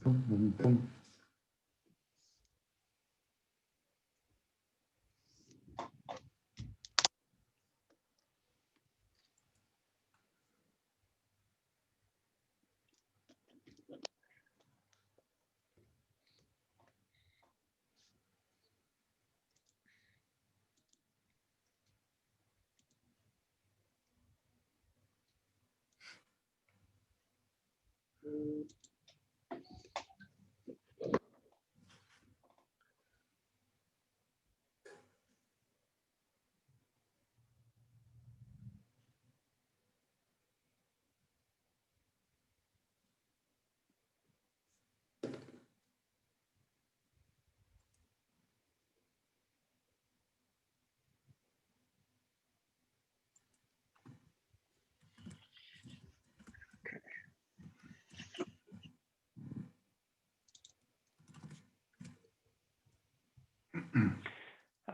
Boom, boom, boom.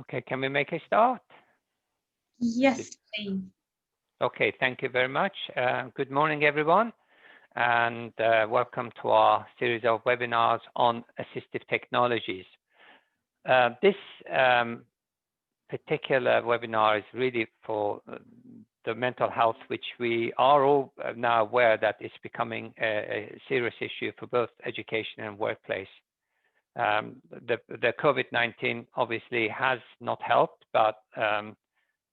Okay, can we make a start? Yes, please. Okay, thank you very much. Good morning, everyone, and welcome to our series of webinars on assistive technologies. This particular webinar is really for the mental health, which we are all now aware that it's becoming a serious issue for both education and workplace. The COVID-19 obviously has not helped, but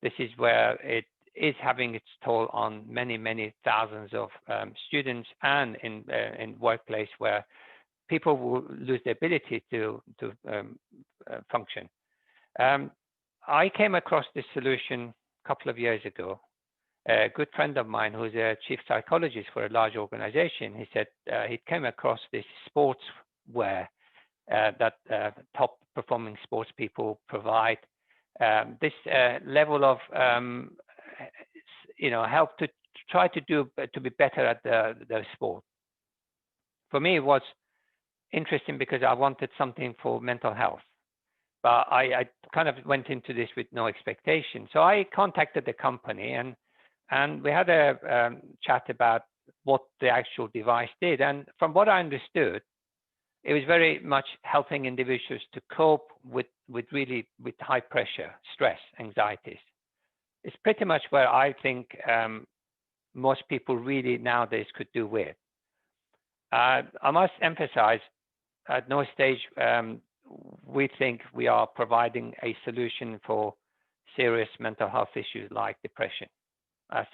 this is where it is having its toll on many thousands of students, and in workplace where people will lose the ability to function. I came across this solution a couple of years ago. A good friend of mine who's a chief psychologist for a large organization, he said he came across this sports wear that top performing sports people provide. This level of help to try to be better at the sport. For me, it was interesting because I wanted something for mental health, but I kind of went into this with no expectation. So I contacted the company and we had a chat about what the actual device did. And from what I understood, it was very much helping individuals to cope with high pressure, stress, anxieties. It's pretty much where I think most people really nowadays could do with. I must emphasize, at no stage we think we are providing a solution for serious mental health issues like depression. As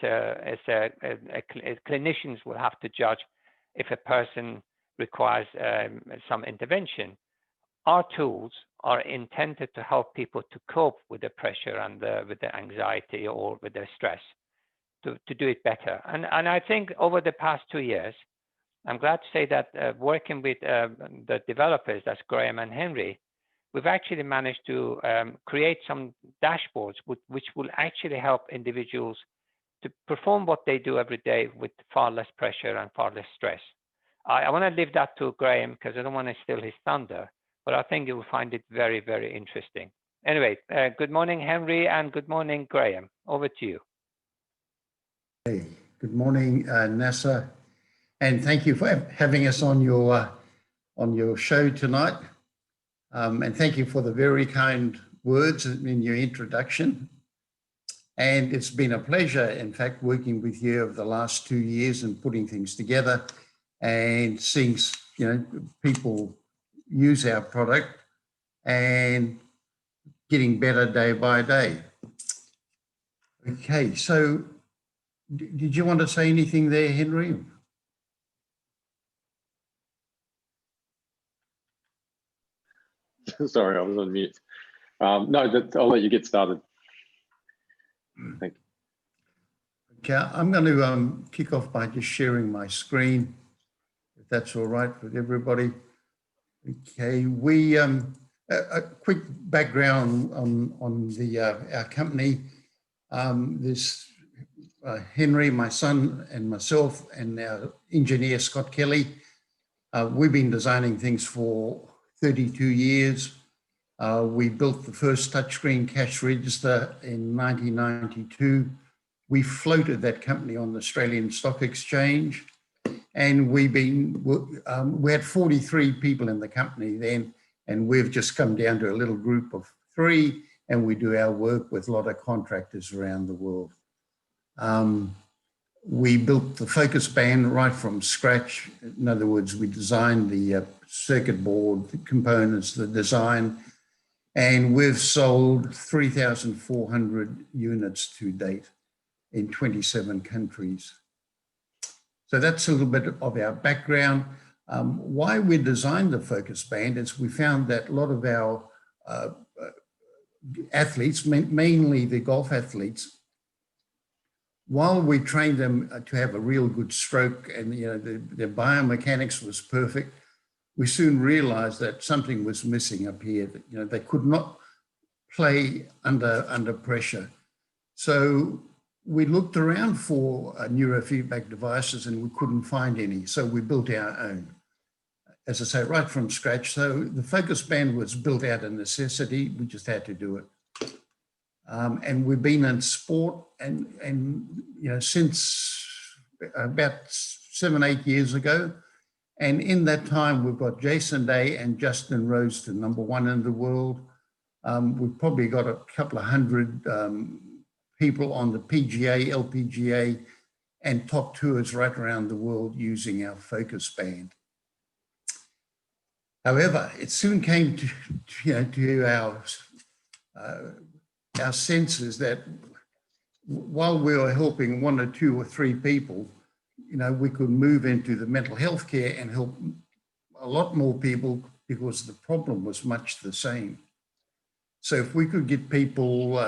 clinicians will have to judge if a person requires some intervention. Our tools are intended to help people to cope with the pressure and with the anxiety or with the stress, to do it better. And I think over the past 2 years, I'm glad to say that working with the developers, that's Graham and Henry, we've actually managed to create some dashboards which will actually help individuals to perform what they do every day with far less pressure and far less stress. I want to leave that to Graham because I don't want to steal his thunder, but I think you will find it very interesting. Anyway, good morning, Henry, and good morning, Graham. Over to you. Hey, good morning, Nasser, and thank you for having us on your show tonight. And thank you for the very kind words in your introduction. And it's been a pleasure, in fact, working with you over the last 2 years and putting things together and seeing, people use our product and getting better day by day. Okay, so did you want to say anything there, Henry? Sorry, I was on mute. No, I'll let you get started. Thank you. Okay, I'm going to kick off by just sharing my screen, if that's all right with everybody. Okay, a quick background on our company. There's Henry, my son, and myself, and our engineer, Scott Kelly. We've been designing things for 32 years. We built the first touchscreen cash register in 1992. We floated that company on the Australian Stock Exchange. And we had 43 people in the company then, and we've just come down to a little group of 3, and we do our work with a lot of contractors around the world. We built the FocusBand right from scratch. In other words, we designed the circuit board, the components, the design, and we've sold 3,400 units to date in 27 countries. So that's a little bit of our background. Why we designed the FocusBand is we found that a lot of our athletes, mainly the golf athletes, while we trained them to have a real good stroke and their biomechanics was perfect, we soon realized that something was missing up here. That, they could not play under pressure. So we looked around for neurofeedback devices and we couldn't find any. So we built our own, as I say, right from scratch. So the FocusBand was built out of necessity. We just had to do it. And we've been in sport and since about 7, 8 years ago. And in that time, we've got Jason Day and Justin Rose to #1 in the world. We've probably got a couple of hundred people on the PGA, LPGA, and top tours right around the world using our FocusBand. However, it soon came to our senses that while we were helping 1 or 2 or 3 people, we could move into the mental health care and help a lot more people because the problem was much the same. So if we could get people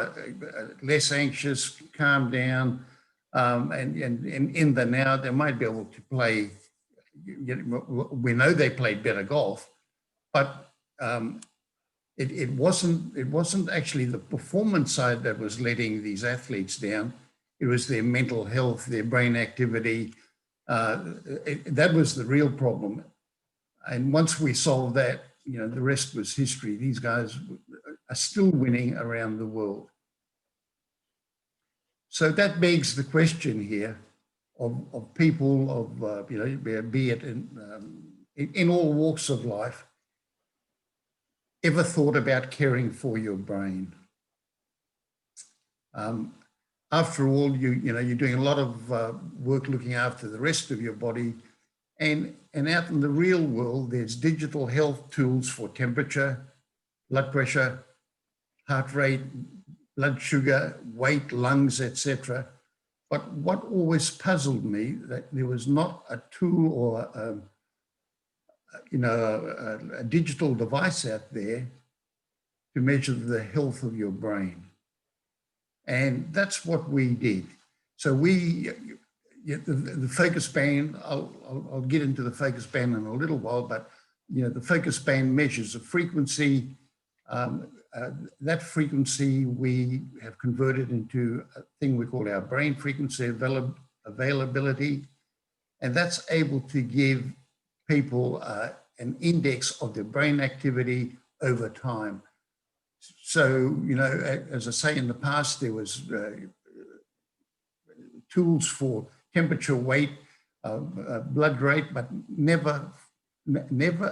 less anxious, calm down, and in the now, they might be able to play. We know they played better golf, but it wasn't actually the performance side that was letting these athletes down. It was their mental health, their brain activity. That was the real problem. And once we solved that, the rest was history. These guys are still winning around the world. So that begs the question here of people be it in all walks of life, ever thought about caring for your brain? After all, you're doing a lot of work looking after the rest of your body, and out in the real world, there's digital health tools for temperature, blood pressure, heart rate, blood sugar, weight, lungs, etc. But what always puzzled me that there was not a tool or a digital device out there to measure the health of your brain. And that's what we did. So the FocusBand, I'll get into the FocusBand in a little while, but the FocusBand measures a frequency. That frequency we have converted into a thing we call our brain frequency availability. And that's able to give people an index of their brain activity over time. So, as I say, in the past, there was tools for temperature, weight, blood rate, but never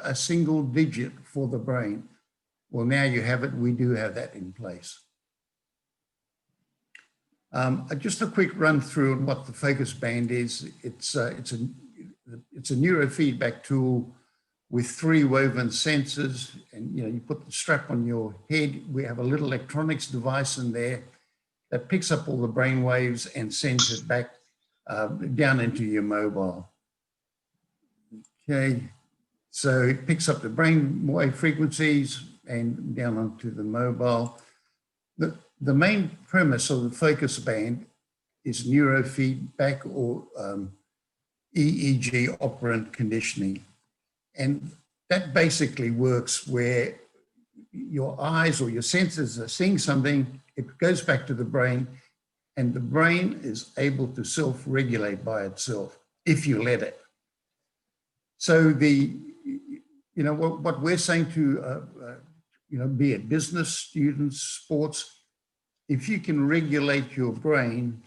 a single digit for the brain. Well, now you have it. We do have that in place. Just a quick run through on what the FocusBand is. It's a neurofeedback tool with 3 woven sensors, and you put the strap on your head. We have a little electronics device in there that picks up all the brain waves and sends it back down into your mobile. Okay, so it picks up the brain wave frequencies and down onto the mobile. The main premise of the FocusBand is neurofeedback or EEG operant conditioning. And that basically works where your eyes or your senses are seeing something, it goes back to the brain, and the brain is able to self-regulate by itself if you let it. So what we're saying to be it business, students, sports, if you can regulate your brain,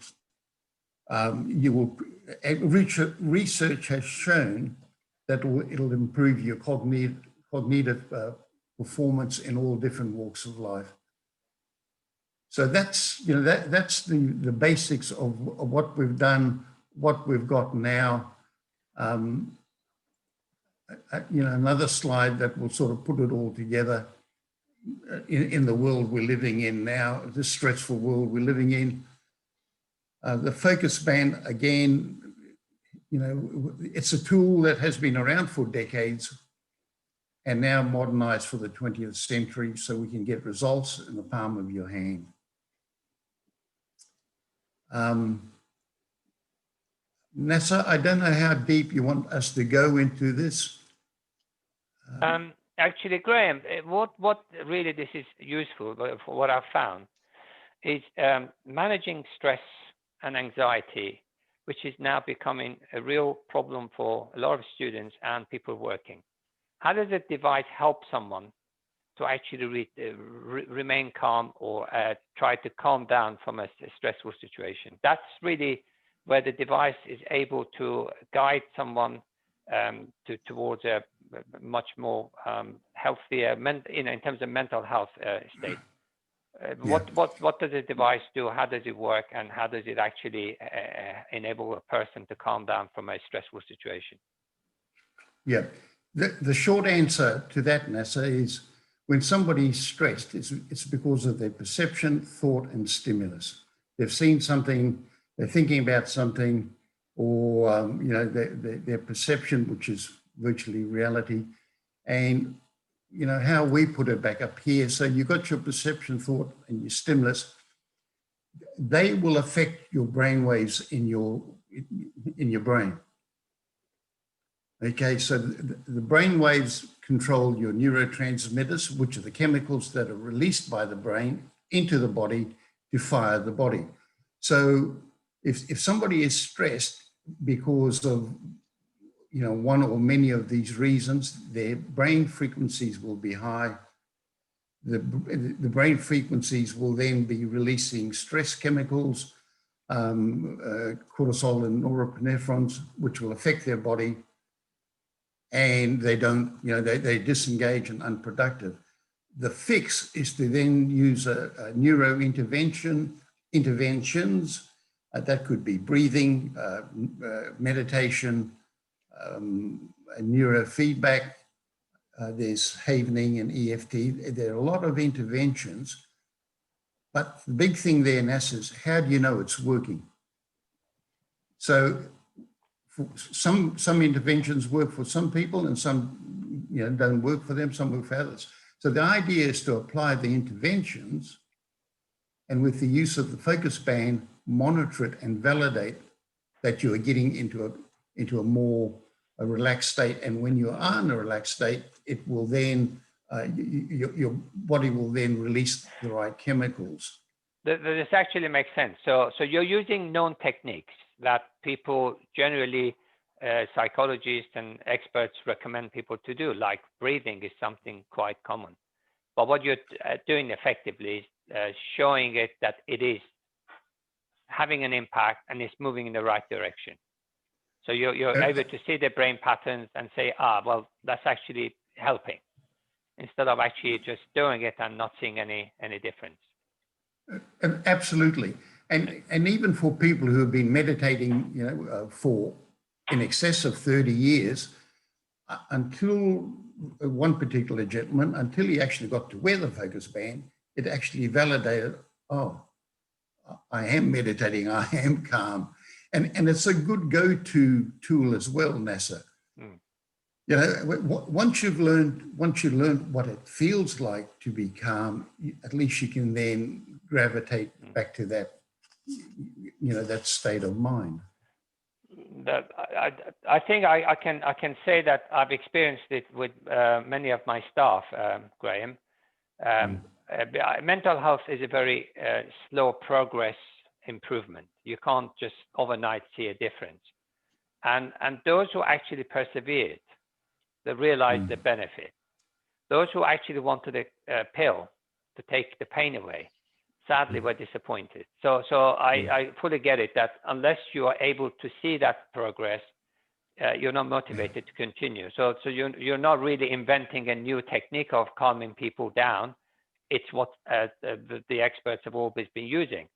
You will, research has shown that it'll improve your cognitive performance in all different walks of life. So that's, you know, that's the basics of what we've done, what we've got now. You know, another slide that will sort of put it all together in the world we're living in now, this stressful world we're living in. The FocusBand, again, you know, it's a tool that has been around for decades and now modernized for the 20th century so we can get results in the palm of your hand. Nessa, I don't know how deep you want us to go into this. Actually, Graham, what really this is useful for what I've found is managing stress and anxiety, which is now becoming a real problem for a lot of students and people working. How does a device help someone to actually remain calm or try to calm down from a stressful situation? That's really where the device is able to guide someone towards a much more healthier, in terms of mental health state. What does the device do? How does it work? And how does it actually enable a person to calm down from a stressful situation? Yeah, the short answer to that, Nessa, is when somebody's stressed, it's because of their perception, thought, and stimulus. They've seen something, they're thinking about something, or you know, their perception, which is virtually reality, and you know how we put it back up here. So you've got your perception, thought, and your stimulus. They will affect your brain waves in your brain. Okay, so the brain waves control your neurotransmitters, which are the chemicals that are released by the brain into the body to fire the body. So if somebody is stressed because of, you know, one or many of these reasons, their brain frequencies will be high. The brain frequencies will then be releasing stress chemicals, cortisol and norepinephrine, which will affect their body. And they don't, you know, they disengage and unproductive. The fix is to then use a neuro interventions. That could be breathing, meditation, neurofeedback. There's havening and EFT. There are a lot of interventions, but the big thing there, Ness, is how do you know it's working? So some interventions work for some people and some, you know, don't work for them, some work for others. So the idea is to apply the interventions and with the use of the FocusBand, monitor it and validate that you are getting into a more relaxed state. And when you are in a relaxed state, it will then, your body will then release the right chemicals. This actually makes sense. So you're using known techniques that people generally, psychologists and experts recommend people to do, like breathing is something quite common. But what you're doing effectively is showing it that it is having an impact and it's moving in the right direction. So you're able to see the brain patterns and say, well, that's actually helping, instead of actually just doing it and not seeing any difference. Absolutely. And even for people who have been meditating, you know, for in excess of 30 years, until one particular gentleman, until he actually got to wear the FocusBand, it actually validated, oh, I am meditating, I am calm. And it's a good go-to tool as well, NASA. Mm. You know, once you learn what it feels like to be calm, at least you can then gravitate back to that, you know, that state of mind. That I think I can say that I've experienced it with many of my staff, Graham. Mental health is a very slow progress improvement. You can't just overnight see a difference. And those who actually persevered, they realized the benefit. Those who actually wanted a pill to take the pain away, sadly were disappointed. So I fully get it that unless you are able to see that progress, you're not motivated to continue. So you're not really inventing a new technique of calming people down. It's what the experts have always been using.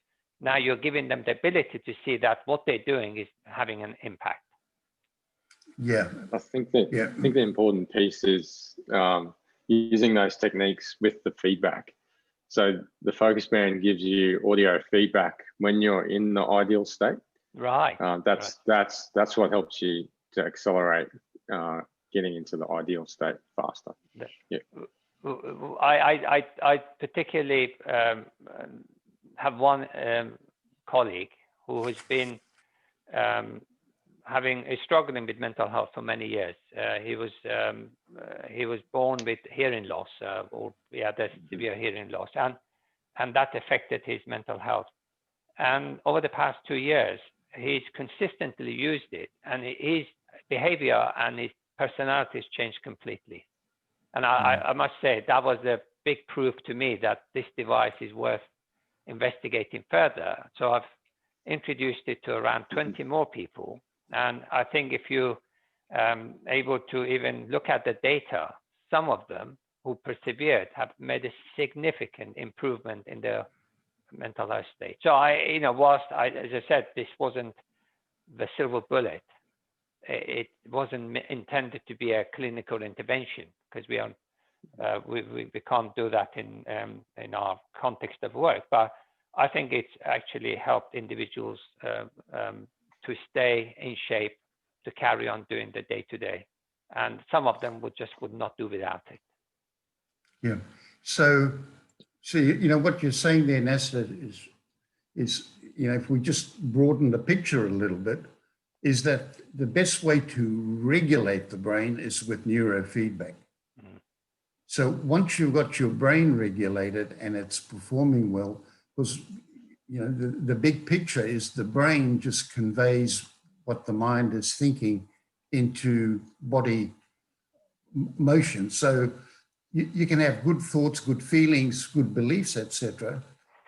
Now you're giving them the ability to see that what they're doing is having an impact. Yeah. I think the important piece is using those techniques with the feedback. So the FocusBand gives you audio feedback when you're in the ideal state. Right. That's what helps you to accelerate getting into the ideal state faster. Yeah. I particularly have one colleague who has been struggling with mental health for many years. He was born with hearing loss, there's severe hearing loss, and that affected his mental health. And over the past 2 years, he's consistently used it, and his behavior and his personality has changed completely. And I must say that was a big proof to me that this device is worth investigating further. So I've introduced it to around 20 more people. And I think if you able to even look at the data, some of them who persevered have made a significant improvement in their mental health state. So as I said, this wasn't the silver bullet. It wasn't intended to be a clinical intervention, because we can't do that in our context of work. But I think it's actually helped individuals to stay in shape, to carry on doing the day-to-day. And some of them would not do without it. Yeah. So what you're saying there, Nasser, is if we just broaden the picture a little bit, is that the best way to regulate the brain is with neurofeedback. Mm. So once you've got your brain regulated and it's performing well, because the big picture is the brain just conveys what the mind is thinking into body motion. So you can have good thoughts, good feelings, good beliefs, etc.,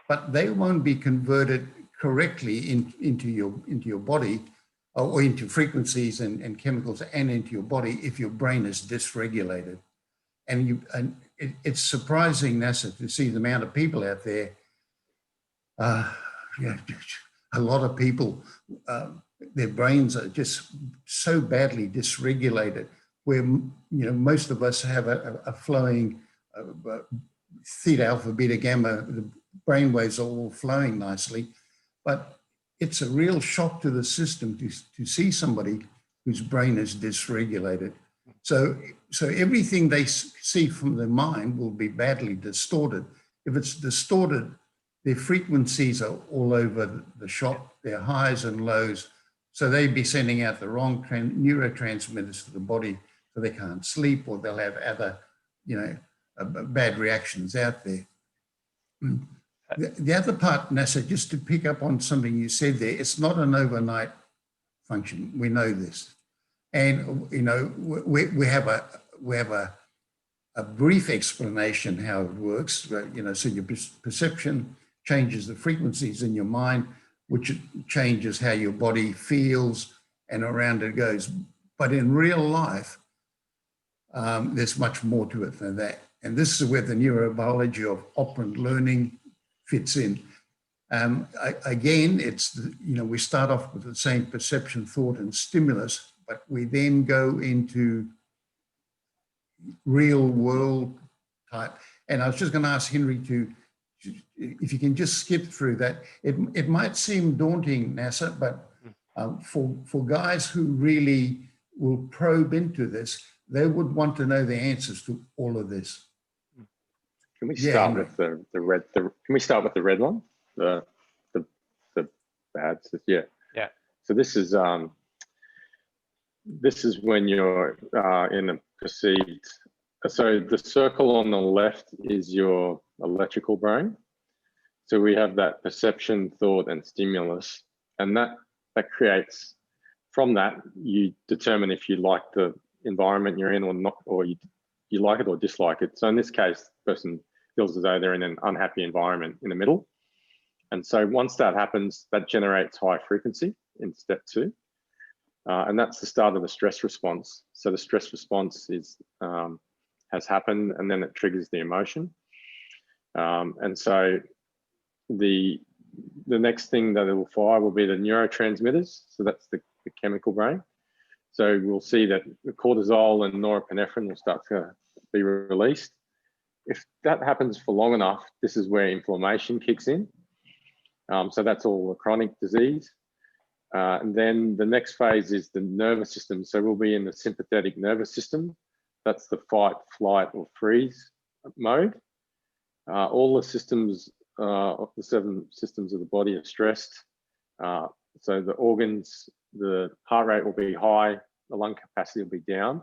but they won't be converted correctly into your body, or into frequencies and chemicals and into your body if your brain is dysregulated. And it's surprising, Nasser, to see the amount of people out there. A lot of people, their brains are just so badly dysregulated, where most of us have a flowing theta, alpha, beta, gamma. The brain waves are all flowing nicely, but it's a real shock to the system to see somebody whose brain is dysregulated. So everything they see from their mind will be badly distorted. If it's distorted, their frequencies are all over the shop, their highs and lows. So they'd be sending out the wrong neurotransmitters to the body, so they can't sleep, or they'll have other, bad reactions out there. The other part, Nasser, just to pick up on something you said there, it's not an overnight function. We know this, and we have a brief explanation how it works. So your perception changes the frequencies in your mind, which changes how your body feels, and around it goes. But in real life, there's much more to it than that. And this is where the neurobiology of operant learning fits in. Again, it's, we start off with the same perception, thought, and stimulus, but we then go into real world type. And I was just going to ask Henry if you can just skip through that. It might seem daunting, Nasser, but for guys who really will probe into this, they would want to know the answers to all of this. Can we start with the red? Can we start with the red one? The bad. Yeah. Yeah. So this is when you're in a perceived. So the circle on the left is your electrical brain. So we have that perception, thought, and stimulus, and that creates. From that, you determine if you like the environment you're in or not, or you like it or dislike it. So in this case, the person feels as though they're in an unhappy environment in the middle. And so once that happens, that generates high frequency in step 2. And that's the start of the stress response. So the stress response is has happened, and then it triggers the emotion. And so the next thing that it will fire will be the neurotransmitters. So that's the chemical brain. So we'll see that the cortisol and norepinephrine will start to be released. If that happens for long enough, this is where inflammation kicks in. So that's all a chronic disease. And then the next phase is the nervous system. So we'll be in the sympathetic nervous system. That's the fight, flight, or freeze mode. All the systems, the 7 systems of the body are stressed. So the organs, the heart rate will be high, the lung capacity will be down.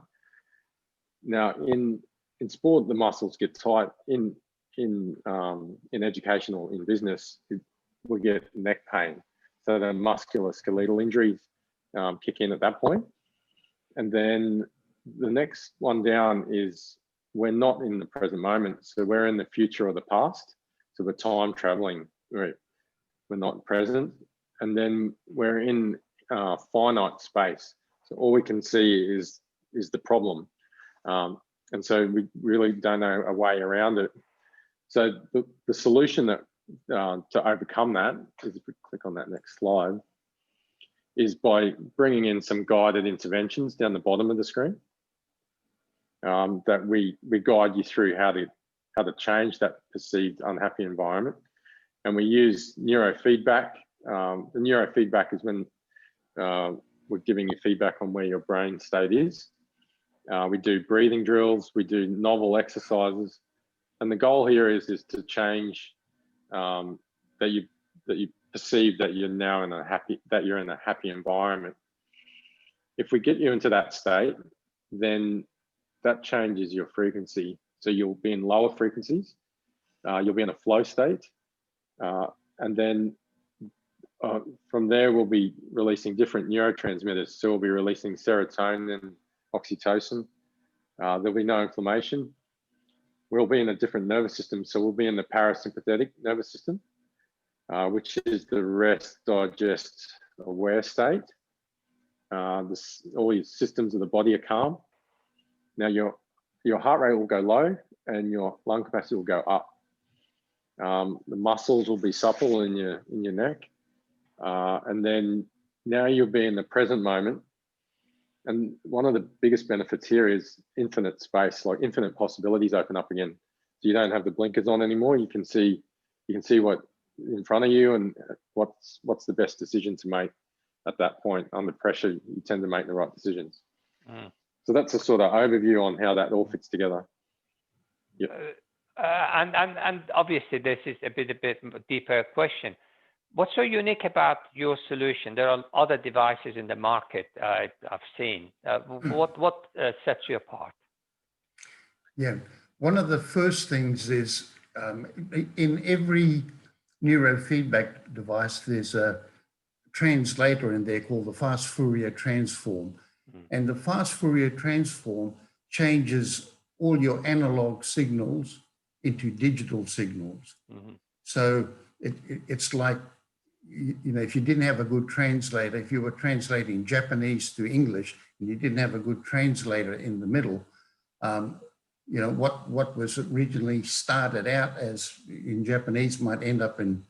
Now in sport, the muscles get tight. In education or in business, we get neck pain. So the musculoskeletal injuries kick in at that point. And then the next one down is we're not in the present moment. So we're in the future or the past. So we're time traveling. We're not present. And then we're in finite space. So all we can see is the problem. And so we really don't know a way around it. So the solution that to overcome that, is if we click on that next slide, is by bringing in some guided interventions down the bottom of the screen. That we guide you through how to change that perceived unhappy environment. And we use neurofeedback. The neurofeedback is when we're giving you feedback on where your brain state is. We do breathing drills, we do novel exercises. And the goal here is to change that you perceive that you're now in a happy environment. If we get you into that state, then that changes your frequency. So you'll be in lower frequencies, you'll be in a flow state, and then from there we'll be releasing different neurotransmitters. So we'll be releasing serotonin, oxytocin. There'll be no inflammation. We'll be in a different nervous system. So we'll be in the parasympathetic nervous system, which is the rest, digest, aware state. All your systems of the body are calm. Now your heart rate will go low and your lung capacity will go up. The muscles will be supple in your neck. And then now you'll be in the present moment. And one of the biggest benefits here is infinite space, like infinite possibilities open up again. So you don't have the blinkers on anymore. You can see what in front of you and what's the best decision to make at that point. Under pressure, you tend to make the right decisions. So that's a sort of overview on how that all fits together. Yep. And obviously this is a bit deeper question. What's so unique about your solution? There are other devices in the market I've seen. What sets you apart? Yeah, one of the first things is in every neurofeedback device, there's a translator in there called the fast Fourier transform. And the fast Fourier transform changes all your analog signals into digital signals. So it's like, you know, if you didn't have a good translator, if you were translating Japanese to English and you didn't have a good translator in the middle, you know, what was originally started out as in Japanese might end up in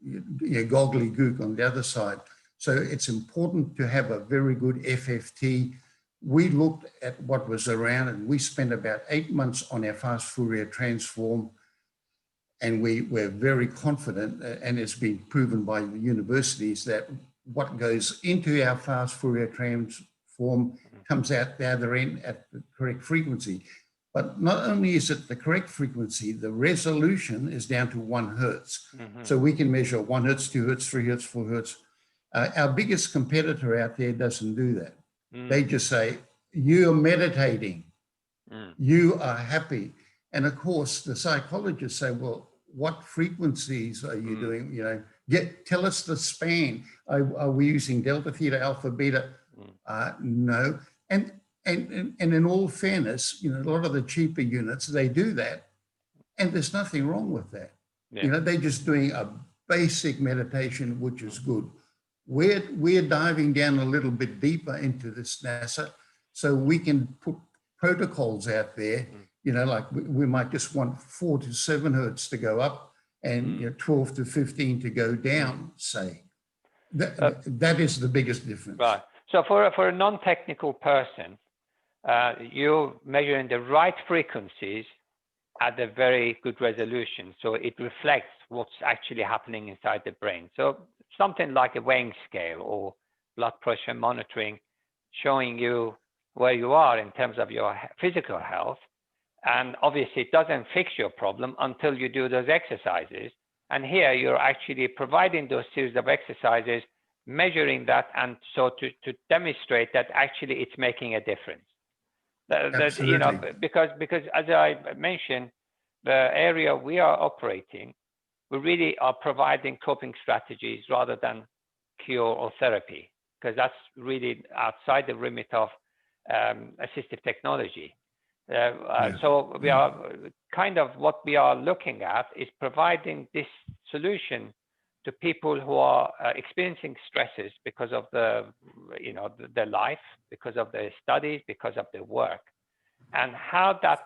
gobbledygook on the other side. So it's important to have a very good FFT. We looked at what was around and we spent about 8 months on our fast Fourier transform. And we're very confident, and it's been proven by the universities, that what goes into our fast Fourier transform comes out the other end at the correct frequency. But not only is it the correct frequency, the resolution is down to 1 hertz. So we can measure 1 hertz, 2 hertz, 3 hertz, 4 hertz. Our biggest competitor out there doesn't do that. They just say, you're meditating, you are happy. And of course, the psychologists say, well, what frequencies are you doing? You know, tell us the span. Are we using delta, theta, alpha, beta? No. And in all fairness, you know, a lot of the cheaper units, they do that. And there's nothing wrong with that. You know, they're just doing basic meditation, which is good. We're diving down a little bit deeper into this, NASA, so we can put protocols out there, you know, like we might just want 4 to 7 hertz to go up and 12 to 15 to go down, say. That is the biggest difference. Right. So for a non-technical person, you're measuring the right frequencies at a very good resolution. So it reflects what's actually happening inside the brain. So something like a weighing scale or blood pressure monitoring, showing you where you are in terms of your physical health. And obviously it doesn't fix your problem until you do those exercises. And here you're actually providing those series of exercises, measuring that, and so to demonstrate that actually it's making a difference. That, you know, because as I mentioned, the area we are operating, we really are providing coping strategies rather than cure or therapy, because that's really outside the remit of assistive technology. So we are kind of, what we are looking at is providing this solution to people who are experiencing stresses because of their life, because of their studies, because of their work, and how that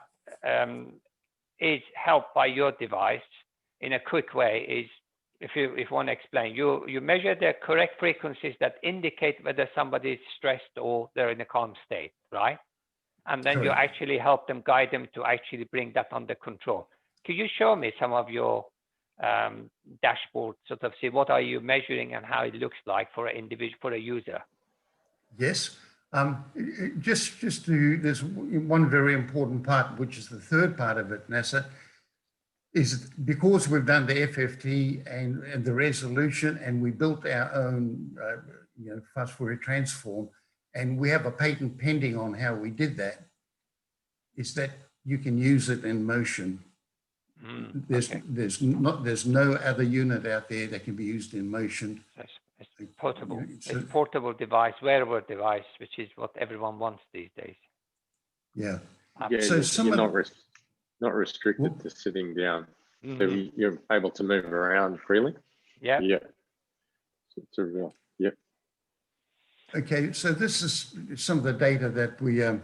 is helped by your device in a quick way is, if you want to explain, you measure the correct frequencies that indicate whether somebody is stressed or they're in a calm state, right? And then you actually help them, guide them to actually bring that under control. Could you show me some of your dashboard, sort of see what are you measuring and how it looks like for an individual, for a user? Yes. There's one very important part, which is the third part of it, NASA, is because we've done the FFT and the resolution, and we built our own fast Fourier transform, and we have a patent pending on how we did that, is that you can use it in motion. There's no other unit out there that can be used in motion. It's portable. It's a portable device, wearable device, which is what everyone wants these days. Yeah. So you're not restricted to sitting down. So you're able to move around freely. Yeah. Yeah. So it's a real, yeah. Okay, so this is some of the data that we, a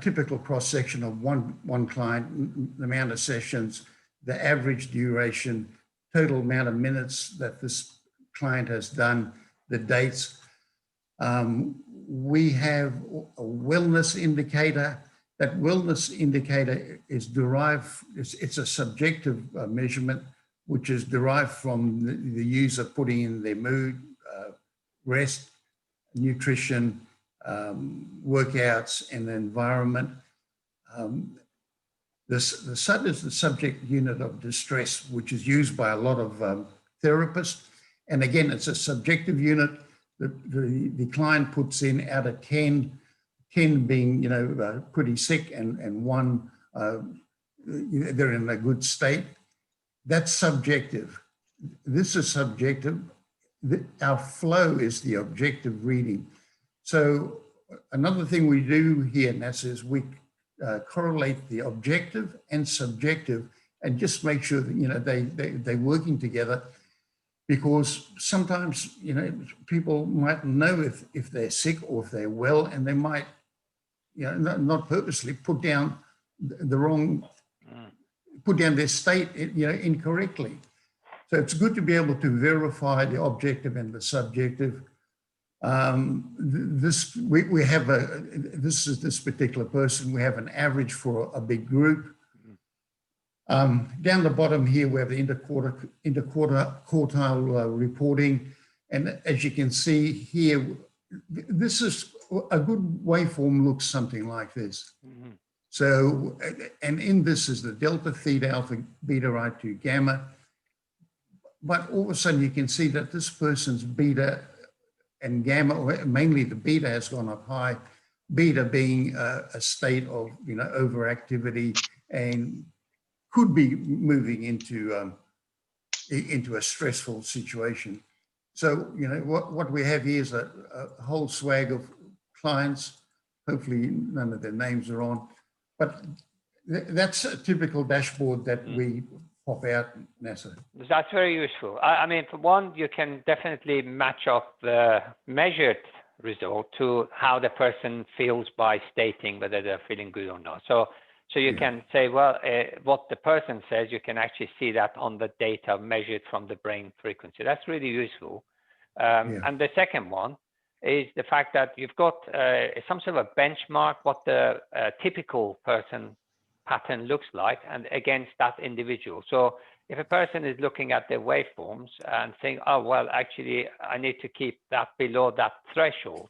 typical cross-section of one client, the amount of sessions, the average duration, total amount of minutes that this client has done, the dates. We have a wellness indicator. That wellness indicator is derived, it's a subjective measurement, which is derived from the user putting in their mood, rest, nutrition, workouts, and the environment. The SUD is the subject unit of distress, which is used by a lot of therapists. And again, it's a subjective unit. The client puts in out of 10 being, pretty sick, and 1, they're in a good state. That's subjective. This is subjective. Our flow is the objective reading. So another thing we do here, NASA, is we correlate the objective and subjective and just make sure that, they're working together, because sometimes, people might know if they're sick or if they're well, and they might, not purposely put down put down their state, incorrectly. So it's good to be able to verify the objective and the subjective. This is this particular person. We have an average for a big group. Down the bottom here, we have the interquartile reporting. And as you can see here, this is a good waveform, looks something like this. So, and in this is the delta, theta, alpha, beta, right to gamma. But all of a sudden you can see that this person's beta and gamma, or mainly the beta, has gone up high. Beta being a state of overactivity and could be moving into a stressful situation. So what we have here is a whole swag of clients. Hopefully none of their names are on, but that's a typical dashboard that we pop out, Nessa? That's very useful. I mean, for one, you can definitely match up the measured result to how the person feels by stating whether they're feeling good or not. So you can say, well, what the person says, you can actually see that on the data measured from the brain frequency. That's really useful. And the second one is the fact that you've got some sort of a benchmark what the typical person pattern looks like and against that individual. So if a person is looking at their waveforms and saying, oh, well, actually, I need to keep that below that threshold,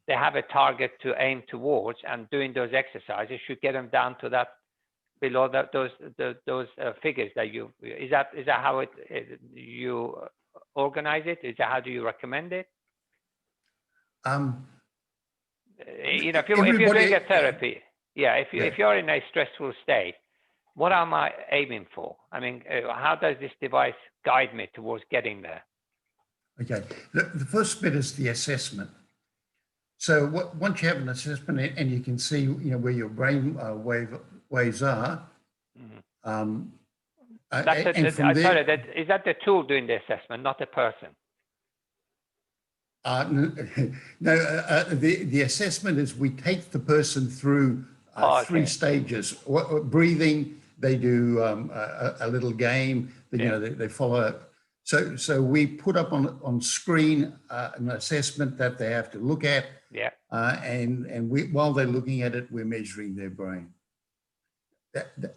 they have a target to aim towards, and doing those exercises should get them down to that below that, those figures that you, is that how you organize it? Is that how do you recommend it? You know, if you're doing a therapy, if you're in a stressful state, what am I aiming for? I mean, how does this device guide me towards getting there? Okay, the first bit is the assessment. So once you have an assessment and you can see, you know, where your brain waves are. Mm-hmm. Sorry, is that the tool doing the assessment, not the person? The assessment is we take the person through three stages. Breathing, they do a little game, you know, they follow. So we put up on screen an assessment that they have to look at. Yeah. And while they're looking at it, we're measuring their brain.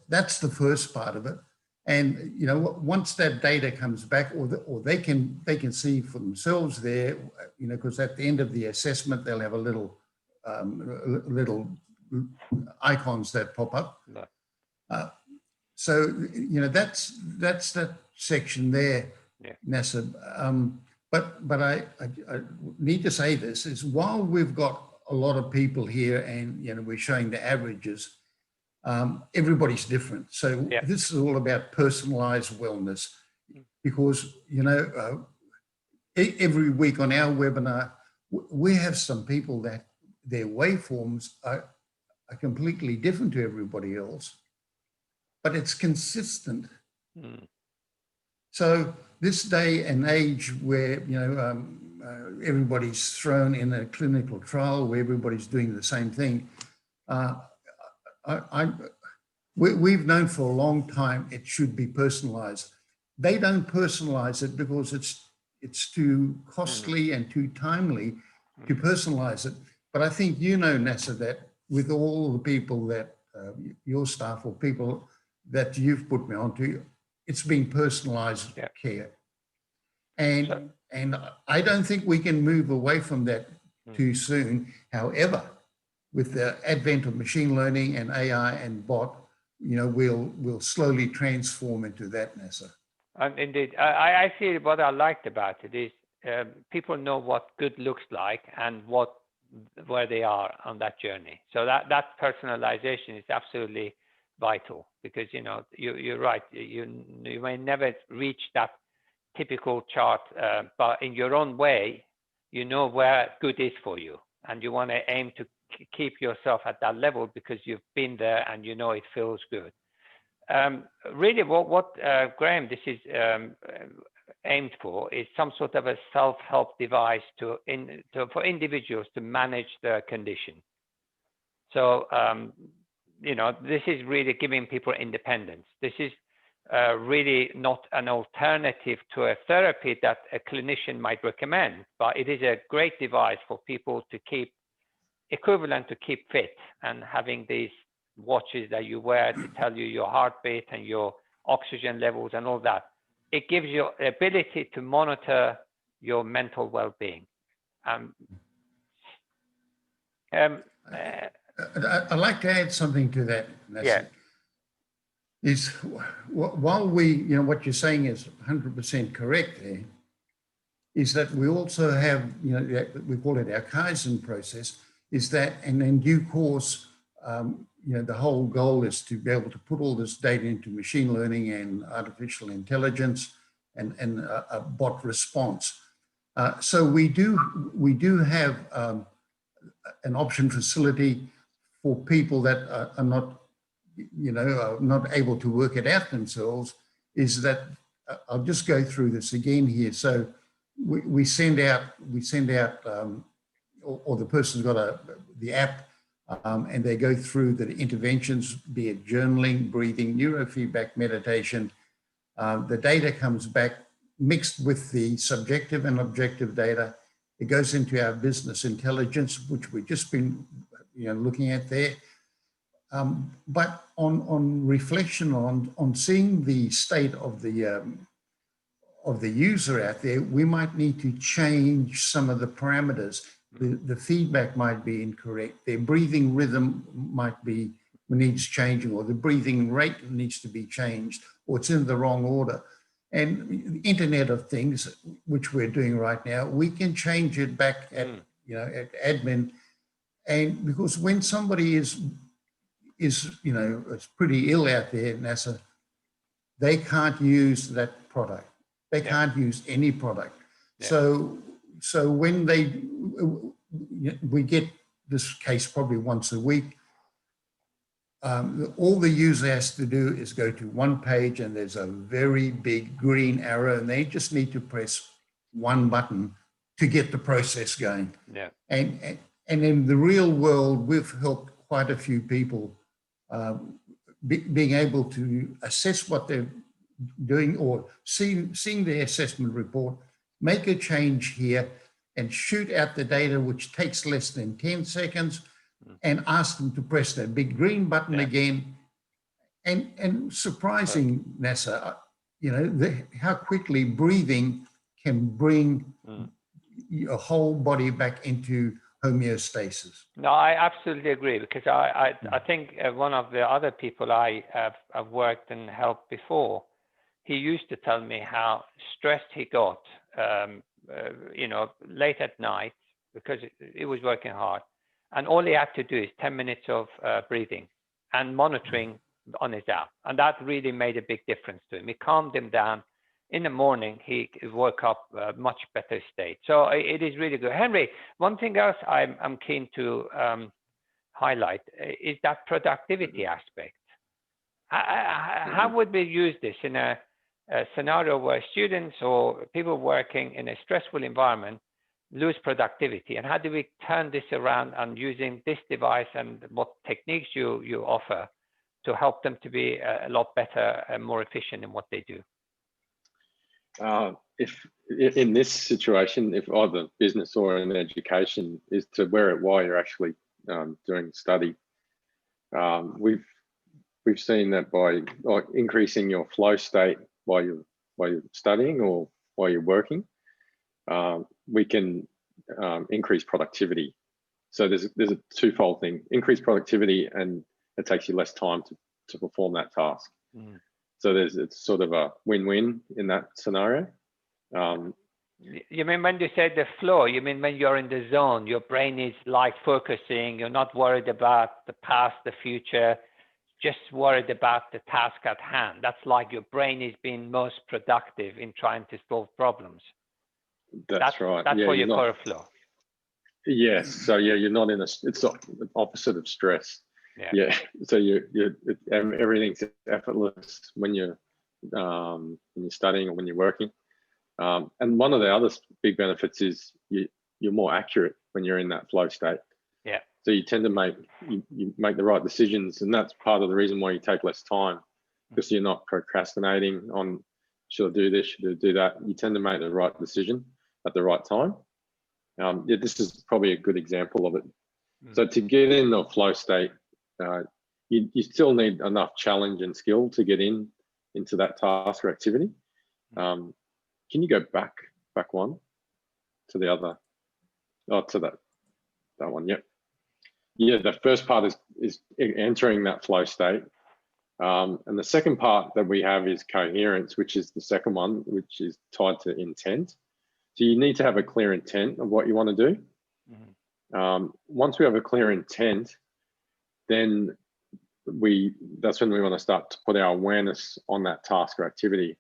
That's the first part of it. And you know, once that data comes back, or they can see for themselves there, you know, because at the end of the assessment they'll have a little icons that pop up. No. So you know, that's that section there, Nessa. But I need to say this is while we've got a lot of people here, and you know, we're showing the averages. Everybody's different. So this is all about personalized wellness, because, you know, every week on our webinar, we have some people that their waveforms are completely different to everybody else, but it's consistent. So this day and age where, you know, everybody's thrown in a clinical trial where everybody's doing the same thing, we've known for a long time it should be personalized. They don't personalize it because it's too costly and too timely to personalize it. But I think you know, Nessa, that with all the people that your staff or people that you've put me onto, it's been personalized care. And I don't think we can move away from that too soon. However, with the advent of machine learning and AI and bot, you know, we'll slowly transform into that, Nessa. Indeed, I see what I liked about it is people know what good looks like and where they are on that journey. So that personalization is absolutely vital, because you know you're right. You may never reach that typical chart, but in your own way, you know where good is for you, and you want to aim to keep yourself at that level because you've been there and you know it feels good. Really, what Graham, this is aimed for is some sort of a self-help device for individuals to manage their condition. So, you know, this is really giving people independence. This is really not an alternative to a therapy that a clinician might recommend, but it is a great device for people to keep equivalent to keep fit, and having these watches that you wear to tell you your heartbeat and your oxygen levels and all that. It gives you the ability to monitor your mental well-being. I'd like to add something to that. Yeah. Is while we, you know, what you're saying is 100% correct there, is that we also have, you know, we call it our Kaizen process, is that, and in due course, you know, the whole goal is to be able to put all this data into machine learning and artificial intelligence and a bot response. So we do have an option facility for people that are not, you know, not able to work it out themselves, is that I'll just go through this again here. So we send out, or the person's got the app, and they go through the interventions, be it journaling, breathing, neurofeedback, meditation. The data comes back mixed with the subjective and objective data. It goes into our business intelligence, which we've just been looking at there. But on reflection, on seeing the state of the user out there, we might need to change some of the parameters. The feedback might be incorrect. Their breathing rhythm needs changing, or the breathing rate needs to be changed, or it's in the wrong order. And the Internet of Things, which we're doing right now, we can change it back at at admin. And because when somebody is pretty ill out there, NASA, they can't use that product. They can't use any product. So when we get this case probably once a week, all the user has to do is go to one page, and there's a very big green arrow, and they just need to press one button to get the process going. Yeah. And in the real world, we've helped quite a few people being able to assess what they're doing, or seeing the assessment report, make a change here, and shoot out the data, which takes less than 10 seconds, and ask them to press that big green button again. And surprising, NASA, how quickly breathing can bring your whole body back into homeostasis. No, I absolutely agree, because I think one of the other people I've worked and helped before, he used to tell me how stressed he got, late at night, because he was working hard. And all he had to do is 10 minutes of breathing and monitoring on his app. And that really made a big difference to him. It calmed him down. In the morning, he woke up a much better state. So it is really good. Henry, one thing else I'm keen to highlight is that productivity aspect. How would we use this in a scenario where students or people working in a stressful environment lose productivity, and how do we turn this around and using this device and what techniques you offer to help them to be a lot better and more efficient in what they do? If in this situation, if either business or in education, is to wear it while you're actually doing study. We've seen that by increasing your flow state while you're studying or while you're working, we can increase productivity. So there's a twofold thing: increase productivity, and it takes you less time to perform that task. So it's sort of a win-win in that scenario. You mean when you say the flow, you mean when you're in the zone, your brain is like focusing, you're not worried about the past, the future, just worried about the task at hand. That's like your brain is being most productive in trying to solve problems. That's right. That's what you call a flow. Yes. So you're not in it's the opposite of stress. Yeah. So everything's effortless when you're studying or when you're working. And one of the other big benefits is you're more accurate when you're in that flow state. Yeah. So you tend to make the right decisions, and that's part of the reason why you take less time, because you're not procrastinating on should I do this, should I do that. You tend to make the right decision at the right time. This is probably a good example of it. So to get in the flow state, you still need enough challenge and skill to get into that task or activity. Can you go back one to the other? Oh, to that one. Yep. Yeah, the first part is entering that flow state. And the second part that we have is coherence, which is the second one, which is tied to intent. So you need to have a clear intent of what you want to do. Once we have a clear intent, then that's when we want to start to put our awareness on that task or activity.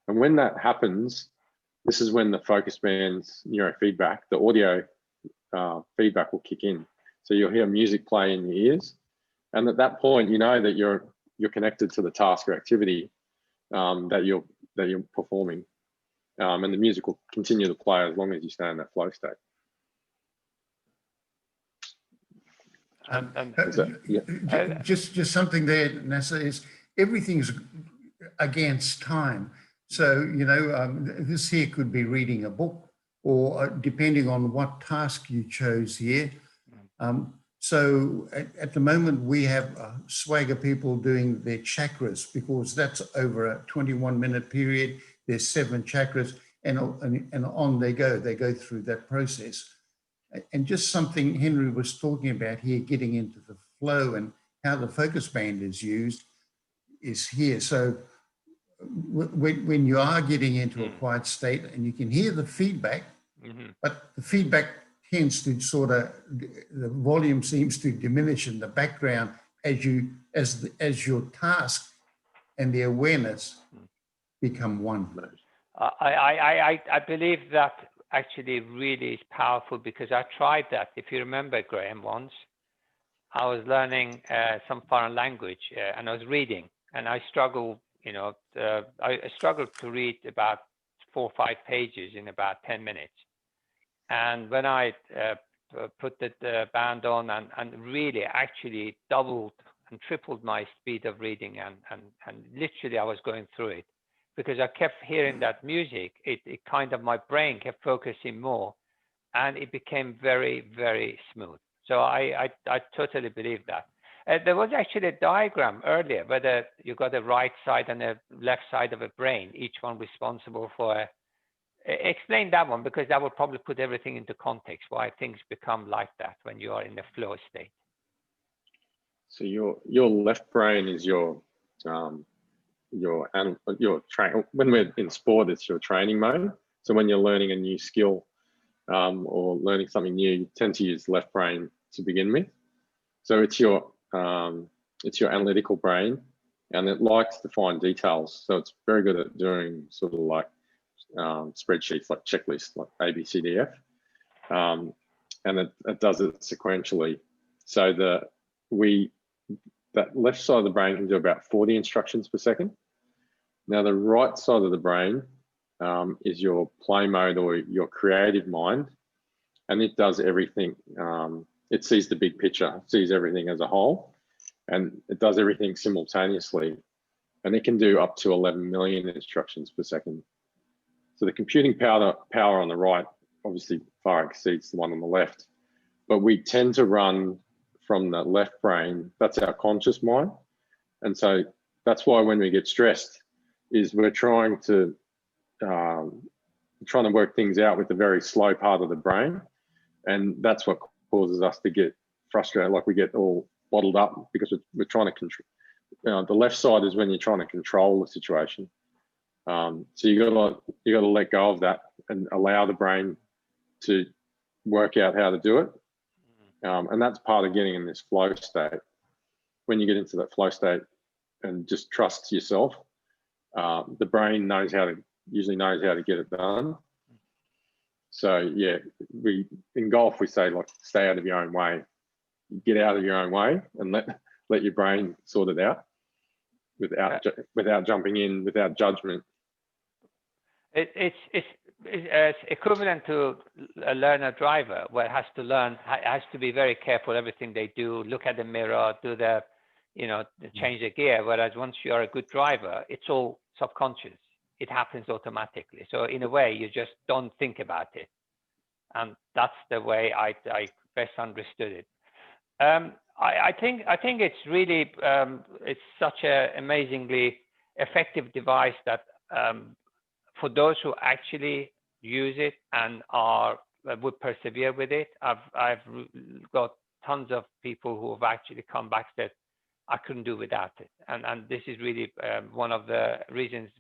And when that happens, this is when the FocusBand's neurofeedback, the audio feedback will kick in. So you'll hear music play in your ears. And at that point, you know that you're connected to the task or activity. that you're performing, and the music will continue to play as long as you stay in that flow state. Just something there, NASA, is everything's against time. So, you know, this here could be reading a book, or depending on what task you chose here. So at the moment we have swagger people doing their chakras, because that's over a 21-minute period. There's 7 chakras, and on they go through that process. And just something Henry was talking about here, getting into the flow and how the focus band is used is here. So when you are getting into a quiet state and you can hear the feedback, but the feedback tends to sort of, the volume seems to diminish in the background as your task and the awareness become one. I believe that actually really is powerful, because I tried that. If you remember, Graham, once I was learning some foreign language and I was reading, and I struggled, you know, I struggled to read about 4 or 5 pages in about 10 minutes. And when I put the band on and really actually doubled and tripled my speed of reading, and literally I was going through it, because I kept hearing that music, it kind of, my brain kept focusing more, and it became very, very smooth. So I totally believe that. There was actually a diagram earlier where you got the right side and the left side of a brain, each one responsible for explain that one, because that will probably put everything into context, why things become like that when you are in the flow state. So your left brain is your train. When we're in sport, it's your training mode. So when you're learning a new skill or learning something new, you tend to use left brain to begin with. So it's your analytical brain, and it likes to find details. So it's very good at doing sort of like spreadsheets, like checklists, like A, B, C, D, F, and it does it sequentially. So that left side of the brain can do about 40 instructions per second. Now the right side of the brain is your play mode, or your creative mind, and it does everything. It sees the big picture, sees everything as a whole, and it does everything simultaneously, and it can do up to 11 million instructions per second. So the computing power on the right obviously far exceeds the one on the left, but we tend to run from the left brain. That's our conscious mind. And so that's why when we get stressed is we're trying to work things out with the very slow part of the brain. And that's what causes us to get frustrated, like we get all bottled up, because we're trying to control. The left side is when you're trying to control the situation. So you gotta let go of that and allow the brain to work out how to do it. And that's part of getting in this flow state. When you get into that flow state and just trust yourself, the brain usually knows how to get it done. So yeah, in golf we say, like, stay out of your own way. Get out of your own way and let your brain sort it out without jumping in, without judgment. It's equivalent to a learner driver, where it has to be very careful everything they do, look at the mirror, do change the gear. Whereas once you are a good driver, it's all subconscious. It happens automatically. So in a way, you just don't think about it. And that's the way I best understood it. I think it's really, it's such an amazingly effective device that for those who actually use it and would persevere with it, I've got tons of people who have actually come back that I couldn't do without it. And this is really one of the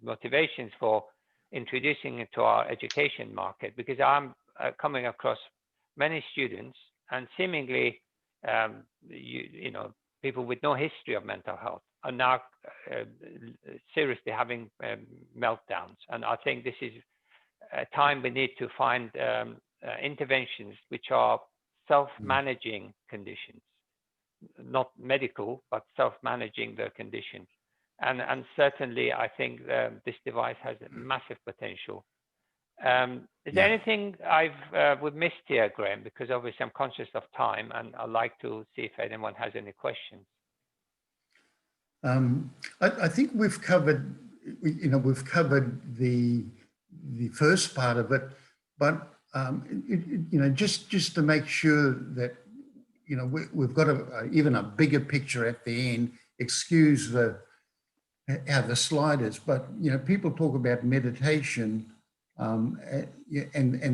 motivations for introducing it to our education market, because I'm coming across many students and seemingly, people with no history of mental health are now seriously having meltdowns. And I think this is a time we need to find interventions which are self-managing conditions, not medical, but self-managing the condition. And certainly, I think this device has a massive potential. Is there anything we've missed here, Graham? Because obviously I'm conscious of time, and I'd like to see if anyone has any questions. I think we've covered, we've covered the first part of it, but just to make sure that we've got even a bigger picture at the end. Excuse how the slide is, but people talk about meditation, and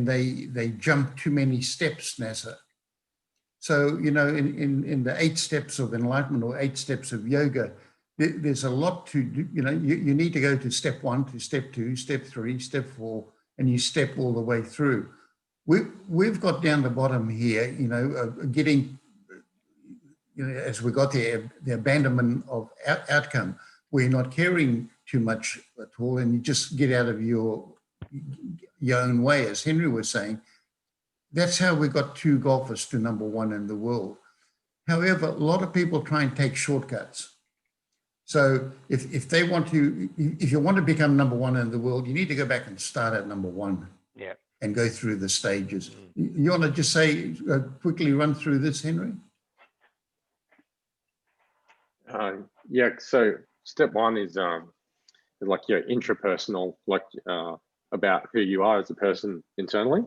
they jump too many steps, NASA. So in the 8 steps of enlightenment or 8 steps of yoga, there's a lot to do. You need to go to step 1 to step 2, step 3, step 4, and you step all the way through. We've got down the bottom here, getting, as we got there, the abandonment of outcome, where you're not caring too much at all, and you just get out of your own way, as Henry was saying. That's how we got 2 golfers to #1 in the world. However, a lot of people try and take shortcuts. So if they want to, if you want to become #1 in the world, you need to go back and start at #1. Yeah. And go through the stages. You want to just say, quickly run through this, Henry? Yeah, so step 1 is like your intrapersonal, like about who you are as a person internally.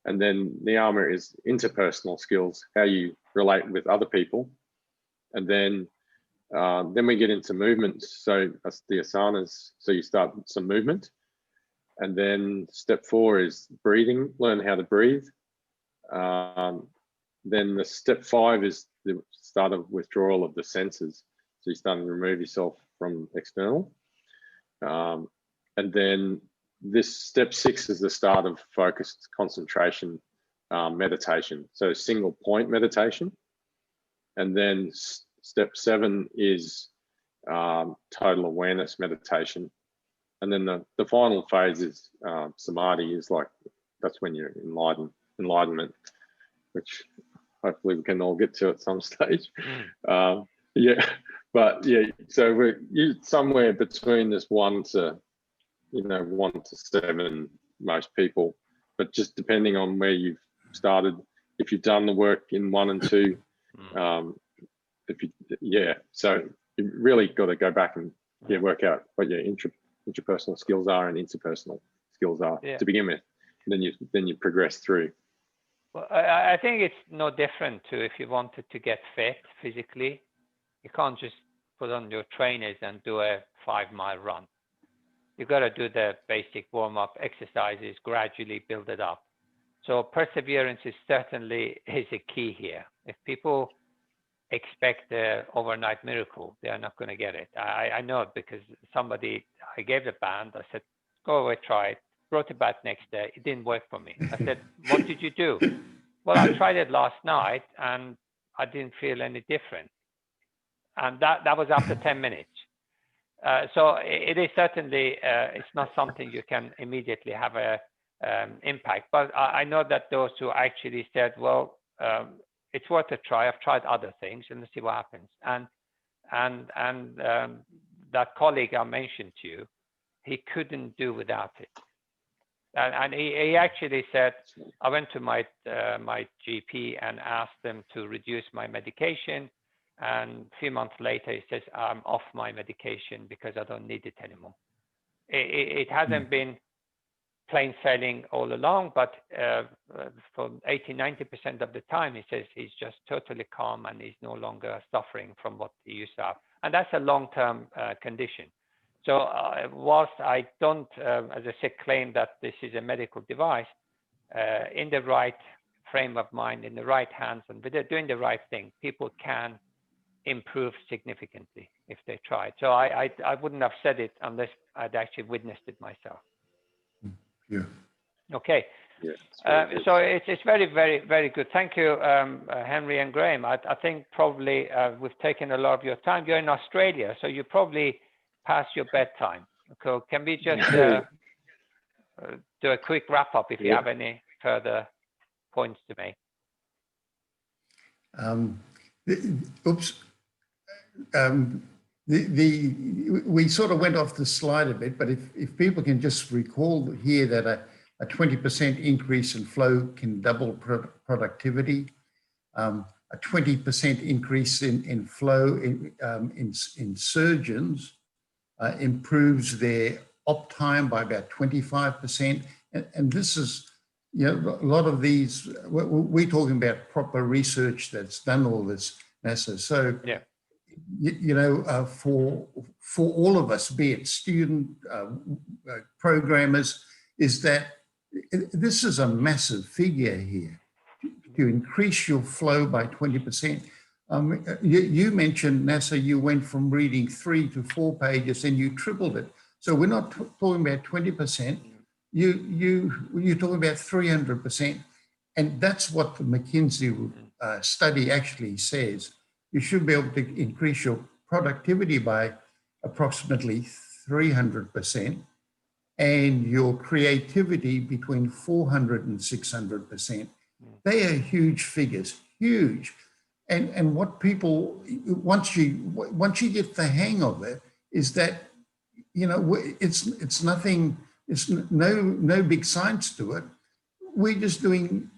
And then the armor is interpersonal skills, how you relate with other people. And then we get into movements. So that's the asanas. So you start some movement. And then step 4 is breathing, learn how to breathe. Then the step 5 is the start of withdrawal of the senses. So you start to remove yourself from external. And then this step 6 is the start of focused concentration meditation. So single point meditation. And then step 7 is total awareness meditation. And then the final phase is samadhi, is like, that's when you're enlightenment, which hopefully we can all get to at some stage. Yeah, but yeah, so we're somewhere between this 1 to 7, most people, but just depending on where you've started, if you've done the work in 1 and 2, so you really got to go back and work out what your interpersonal skills are and interpersonal skills are to begin with. Then you progress through. Well, I think it's no different to if you wanted to get fit physically. You can't just put on your trainers and do a 5-mile run. You got to do the basic warm-up exercises, gradually build it up. So perseverance is certainly a key here. If people expect the overnight miracle, they are not going to get it. I know it because I gave the band, I said, go away, try it. Brought it back next day. It didn't work for me. I said, what did you do? Well, I tried it last night and I didn't feel any different. And that was after 10 minutes. So it is certainly, it's not something you can immediately have a impact. But I know that those who actually said, well, it's worth a try. I've tried other things and let's see what happens. And that colleague I mentioned to you, he couldn't do without it. And he actually said, I went to my GP and asked them to reduce my medication. And a few months later, he says, I'm off my medication because I don't need it anymore. It hasn't been plain sailing all along, but for 80–90% of the time, he says he's just totally calm and he's no longer suffering from what he used to have. And that's a long-term condition. So whilst I don't, as I said, claim that this is a medical device, in the right frame of mind, in the right hands, and with doing the right thing, people can improve significantly if they try. So I wouldn't have said it unless I'd actually witnessed it myself. Yeah. Okay. Yeah, so it's very, very, very good. Thank you, Henry and Graham. I think probably we've taken a lot of your time. You're in Australia, so you probably past your bedtime. So can we just do a quick wrap up if you have any further points to make? we sort of went off the slide a bit, but if people can just recall here that a 20% increase in flow can double productivity. A 20% increase in flow in surgeons improves their op time by about 25%. And this is, you know, a lot of these, we're talking about proper research that's done all this, NASA. So, yeah, you know, for all of us, be it student programmers, is that this is a massive figure here. To increase your flow by 20%. You mentioned, NASA, you went from reading 3 to 4 pages and you tripled it. So we're not talking about 20%. You're talking about 300%. And that's what the McKinsey study actually says. You should be able to increase your productivity by approximately 300% and your creativity between 400 and 600%. They are huge figures, huge. And what people, once you get the hang of it, is that, you know, it's nothing, it's no big science to it. We're just doing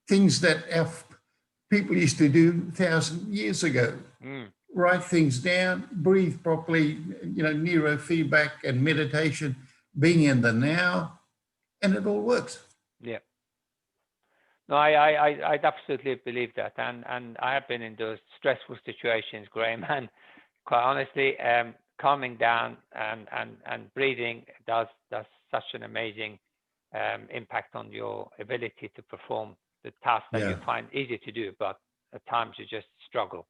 things that our people used to do 1,000 years ago. Write things down, breathe properly, you know, neurofeedback and meditation, being in the now, and it all works. yeah. No, I absolutely believe that, and I have been in those stressful situations, Graham, and quite honestly, calming down and breathing does such an amazing impact on your ability to perform the tasks that you find easy to do, but at times you just struggle.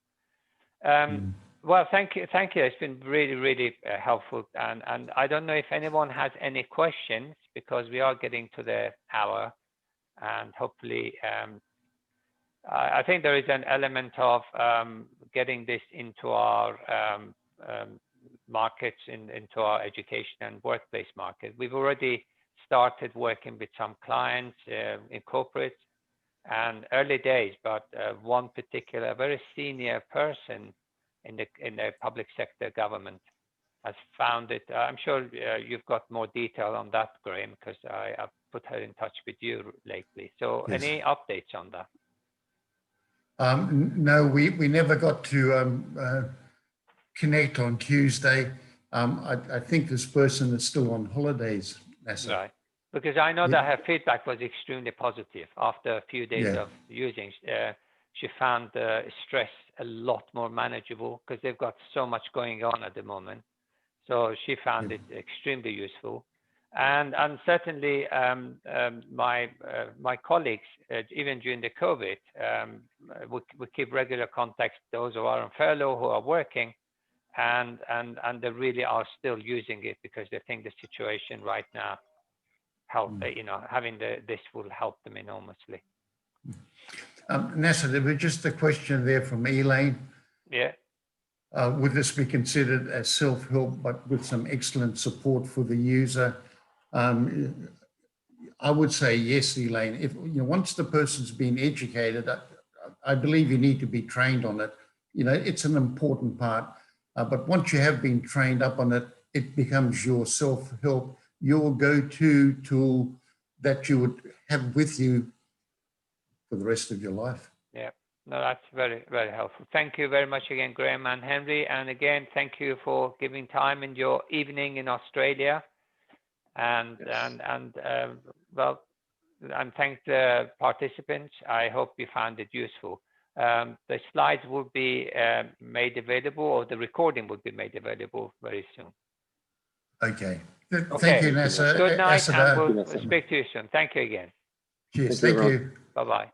Well, thank you. It's been really helpful, and I don't know if anyone has any questions, because we are getting to the hour. And hopefully, I think there is an element of getting this into our markets, into our education and workplace market. We've already started working with some clients in corporate and early days, but one particular very senior person in the public sector government has found it. I'm sure you've got more detail on that, Graham, because I've put her in touch with you lately. So yes. Any updates on that? No, we never got to connect on Tuesday. I think this person is still on holidays. Right, because I know that her feedback was extremely positive. After a few days of using, she found the stress a lot more manageable, because they've got so much going on at the moment. So she found it extremely useful, and certainly my colleagues, even during the COVID, we keep regular contact. Those who are on furlough, who are working, and they really are still using it, because they think the situation right now you know, having this will help them enormously. NASA, there was just a question there from Elaine. Yeah. Would this be considered as self-help, but with some excellent support for the user? I would say yes, Elaine. If you know, once the person's been educated, I believe you need to be trained on it. You know, it's an important part. But once you have been trained up on it, it becomes your self-help, your go-to tool that you would have with you for the rest of your life. Yeah. No, that's very helpful. Thank you very much again, Graham and Henry. And again, thank you for giving time in your evening in Australia. And well, and thank the participants. I hope you found it useful. The slides will be made available, or the recording will be made available very soon. Okay. Thank you, NASA. Good night, and we'll speak to you soon. Thank you again. Cheers. Thank you. Bye-bye.